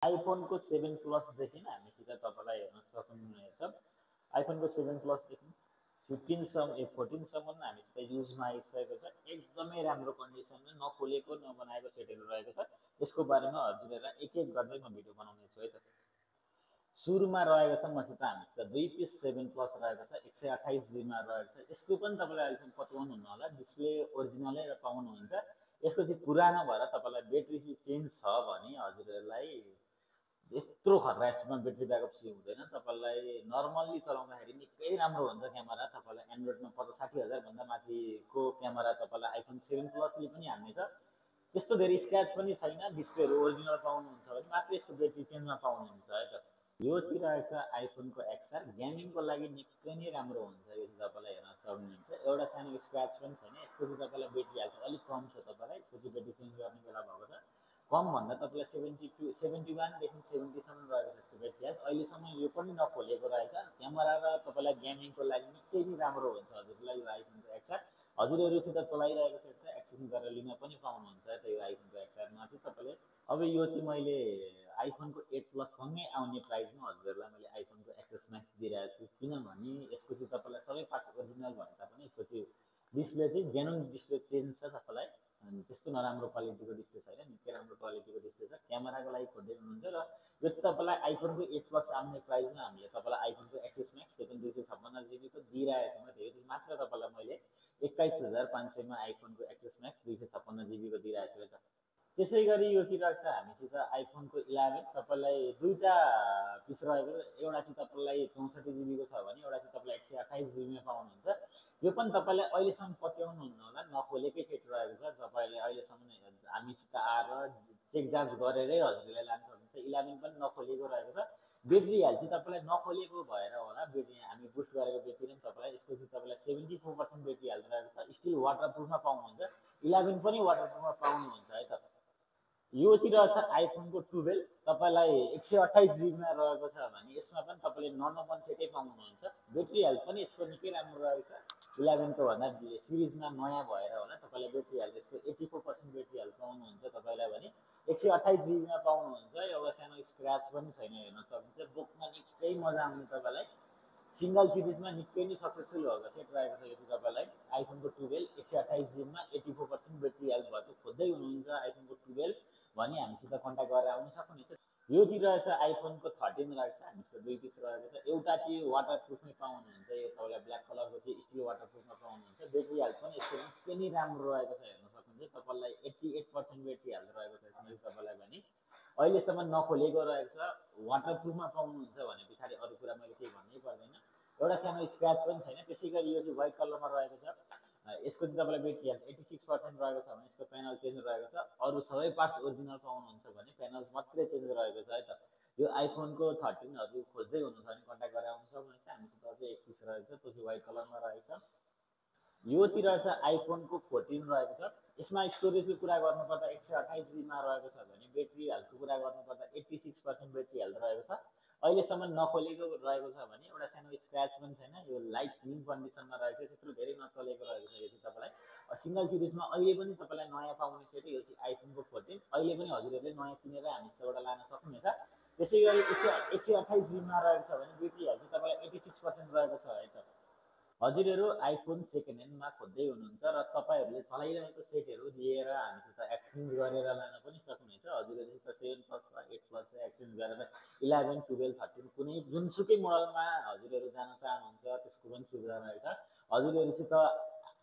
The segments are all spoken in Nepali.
आइफोनको 7 प्लसदेखि हामीसित तपाईँलाई हेर्न सक्नुहुनेछ। आइफोनको 7 प्लसदेखि 14सम्म हामीसित युजमा आइसकेको छ। एकदमै राम्रो कन्डिसनमा नखोलेको नबनाएको सेटहरू रहेको छ। यसको बारेमा हजुरहरूलाई एक एक गर्दै म भिडियो बनाउनेछु है त। सुरुमा रहेको छ मसित हामीसित 2 पिस 7 प्लस रहेको छ, 128 जीबीमा रहेको छ। यसको पनि तपाईँले अहिलेसम्म पत्याउनुहुन्न होला, डिस्प्ले ओरिजिनलै पाउनुहुन्छ। यसको चाहिँ पुरानो भएर तपाईँलाई ब्याट्री चाहिँ चेन्ज छ भने हजुरहरूलाई यत्रो खतरा यसमा ब्याट्री ब्याकअप चाहिँ हुँदैन। तपाईँलाई नर्मल्ली चलाउँदाखेरि निकै राम्रो हुन्छ क्यामेरा। तपाईँलाई एन्ड्रोइडमा 50-60 हजारभन्दा माथिको क्यामेरा तपाईँलाई आइफोन 7 प्लसले पनि हान्नेछ। त्यस्तो धेरै स्क्रैच पनि छैन, डिस्प्लेहरू ओरिजिनल पाउनुहुन्छ भने मात्र यसको ब्याट्री चेन्जमा पाउनुहुन्छ है त। यो चाहिँ रहेछ आइफोनको एक्सआर। गेमिङको लागि निकै नै राम्रो हुन्छ। यो चाहिँ तपाईँलाई हेर्न सक्नुहुन्छ, एउटा सानो स्क्रैच पनि छैन। यसको चाहिँ तपाईँलाई ब्याट्री हाल्छ अलिक कम छ, तपाईँलाई यसको चाहिँ ब्याट्री चेन्ज गर्ने बेला भएको छ। कम भन्दा तपाईँलाई 71देखि 70सम्म रहेको छ यसको ब्याट्री हेल्थ। अहिलेसम्म यो पनि नखोलेको रहेछ। क्यामेरा र तपाईँलाई गेमिङको लागि निकै नै राम्रो हुन्छ हजुरलाई यो आइफोनको एक्सआर। हजुरहरूसित चलाइरहेको सेट छ, एक्सेस गरेर लिन पनि पाउनुहुन्छ त यो आइफोनको एक्सआरमा चाहिँ तपाईँले। अब यो चाहिँ मैले आइफोनको 8 प्लससँगै आउने प्राइसमा हजुरहरूलाई मैले आइफोनको एक्सेस म्याक्स दिइरहेको छु। किनभने यसको चाहिँ तपाईँलाई सबै पार्ट्स ओरिजिनल भए तापनि यसको चाहिँ डिस्प्ले चाहिँ जेन्युन डिस्प्ले चेन्ज छ तपाईँलाई। त्यस्तो नराम्रो क्वालिटीको डिस्प्ले छैन, निकै राम्रो क्वालिटीको डिस्प्ले छ। क्यामेराको लागि खोज्दै हुनुहुन्छ र यो चाहिँ तपाईँलाई आइफोनको 8 प्लस आउने प्राइसमा हामीले तपाईँलाई आइफोनको एक्सेस म्याक्स त्यो पनि 256 जीबीको दिइरहेको छौँ। त्यो मात्र तपाईँलाई मैले 21,500मा आइफोनको एक्सेस म्याक्स 256 जीबीको दिइरहेको छु है त। त्यसै गरी यो चाहिँ रहेछ हामीसित आइफोनको 11। तपाईँलाई दुईवटा पिस रहेको, एउटा चाहिँ तपाईँलाई 64 जीबीको छ भने एउटा चाहिँ तपाईँलाई 128 जीबीमा पाउनुहुन्छ। यो पनि तपाईँले अहिलेसम्म पत्याउनुहुन्न होला, नखोलेकै सेट रहेको छ। तपाईँले अहिलेसम्म हामीसित आएर चेक जाँच गरेरै हजुरले लान सक्नुहुन्छ। 11 पनि नखोलेको रहेको छ। ब्याट्री हेल्थ चाहिँ तपाईँलाई नखोलेको भएर होला, ब्याट्री हामी बुस्ट गरेको ब्याट्री पनि तपाईँलाई यसको चाहिँ तपाईँलाई 74% ब्याट्री हेल्थ रहेको छ। स्टिल वाटरप्रुफमा पाउनुहुन्छ, 11 पनि वाटरप्रुफमा पाउनुहुन्छ है त। यो चाहिँ रहेछ आइफोनको 12। तपाईँलाई 128 जीबीमा रहेको छ भने यसमा पनि तपाईँले नन सेटै पाउनुहुन्छ। ब्याट्री हेल्थ पनि यसको निकै राम्रो रहेको छ। 11को भन्दा सिरिजमा नयाँ भएर होला, तपाईँलाई ब्याट्री हेल्थ यसको 84% ब्याट्री हेल्थ पाउनुहुन्छ तपाईँलाई भने 128 जीबीमा पाउनुहुन्छ। एउटा सानो स्क्रैच पनि छैन, हेर्न सक्नुहुन्छ। बोक्न निकै मजा आउने तपाईँलाई। सिंगल सिरिजमा निकै नै सक्सेसफुल भएको सेट रहेको छ यो चाहिँ तपाईँलाई आइफोनको 12 128 जीबीमा 84% ब्याट्री हेल्थ भएको खोज्दै हुनुहुन्छ आइफोनको 12 भने हामीसित कन्ट्याक्ट गरेर आउन सक्नुहुनेछ। यो चाहिँ रहेछ आइफोनको 13 रहेछ, हामीसित 2 पिस रहेको छ। एउटा चाहिँ वाटरप्रुफमै पाउनुहुन्छ, यो तपाईँलाई ब्ल्याक कलरको चाहिँ स्टिल वाटरप्रुफमा पाउनुहुन्छ। ब्याट्री हेल्थ पनि यसको निकै नै राम्रो रहेको छ, हेर्न सक्नुहुन्छ। तपाईँलाई 88% ब्याट्री हेल्थ रहेको छ यसमा तपाईँलाई भने अहिलेसम्म नखोलेको रहेको छ। वाटरप्रुफमा पाउनुहुन्छ भने पछाडि अरू कुरा मैले केही भन्नै पर्दैन। एउटा सानो स्क्रैच पनि छैन। त्यसै गरी यो चाहिँ व्हाइट कलरमा रहेको छ। यसको चाहिँ तपाईँलाई ब्याट्री हेल्थ 86% रहेको छ भने यसको प्यानल चेन्ज रहेको छ। अरू सबै पार्ट्स ओरिजिनल पाउनुहुन्छ भने प्यानल मात्रै चेन्ज रहेको छ है त। यो आइफोनको 13हरू खोज्दै हुनुहुन्छ भने कन्ट्याक्ट गरेर आउन सक्नुहुन्छ। हामीसित अझै एक पिस रहेको छ, त्यो चाहिँ व्हाइट कलरमा रहेको छ। यो चाहिँ रहेछ आइफोनको 14 रहेको छ। यसमा स्टोरेजको कुरा गर्नुपर्दा 128 जीबीमा रहेको छ भने ब्याट्री हेल्थको कुरा गर्नुपर्दा 86% ब्याट्री हेल्थ रहेको छ। अहिलेसम्म नखोलेको रहेको छ भने एउटा सानो स्क्रैच पनि छैन। यो लाइट क्लिन कन्डिसनमा रहेको छ, त्यत्रो धेरै नचलेको रहेको छ। यो चाहिँ तपाईँलाई सिंगल सिरिजमा अहिले पनि तपाईँलाई नयाँ पाउने सेट यो चाहिँ आइफोनको 14 अहिले पनि हजुरहरूले नयाँ किनेर हामीसितबाट लान सक्नुहुनेछ। त्यसै गरी 128 जीबीमा रहेको छ भने ब्याट्री हेल्थ चाहिँ तपाईँलाई 86% रहेको छ है त। हजुरहरू आइफोन सेकेन्ड ह्यान्डमा खोज्दै हुनुहुन्छ र तपाईँहरूले चलाइरहेको सेटहरू लिएर हामीसित एक्सचेन्ज गरेर लान पनि सक्नुहुनेछ। हजुरहरूसित 7 प्लस वा 8 प्लस एक्सचेन्ज गरेर 11, 12, 13 कुनै जुनसुकै मोडलमा हजुरहरू जान चाहनुहुन्छ त्यसको पनि सुविधा रहेछ। हजुरहरूसित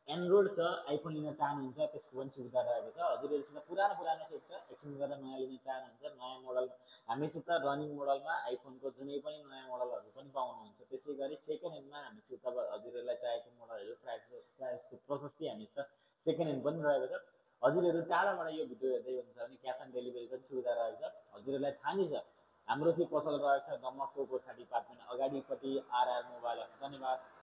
एन्ड्रोइड छ, आइफोन लिन चाहनुहुन्छ त्यसको पनि सुविधा रहेको छ। हजुरहरूसित पुरानो सेट छ, एक्सचेन्ज गरेर नयाँ लिन चाहनुहुन्छ, नयाँ मोडल हामीसित रनिङ मोडलमा आइफोनको जुनै पनि नयाँ मोडलहरू पनि पाउनुहुन्छ। त्यसै गरी सेकेन्ड ह्यान्डमा हामीसित हजुरहरूलाई चाहेको मोडलहरू प्राइस प्रशस्तै हामीसित सेकेन्ड ह्यान्ड पनि रहेको छ। हजुरहरू टाढाबाट यो भिडियो हेर्दै हुनुहुन्छ भने क्यास अन डेलिभरी पनि सुविधा रहेको छ। हजुरहरूलाई थाहा नै छ हाम्रो चाहिँ पसल रहेको छ दमकको गोर्खा डिपार्टमेन्ट अगाडिपट्टि आरआर मोबाइल। धन्यवाद।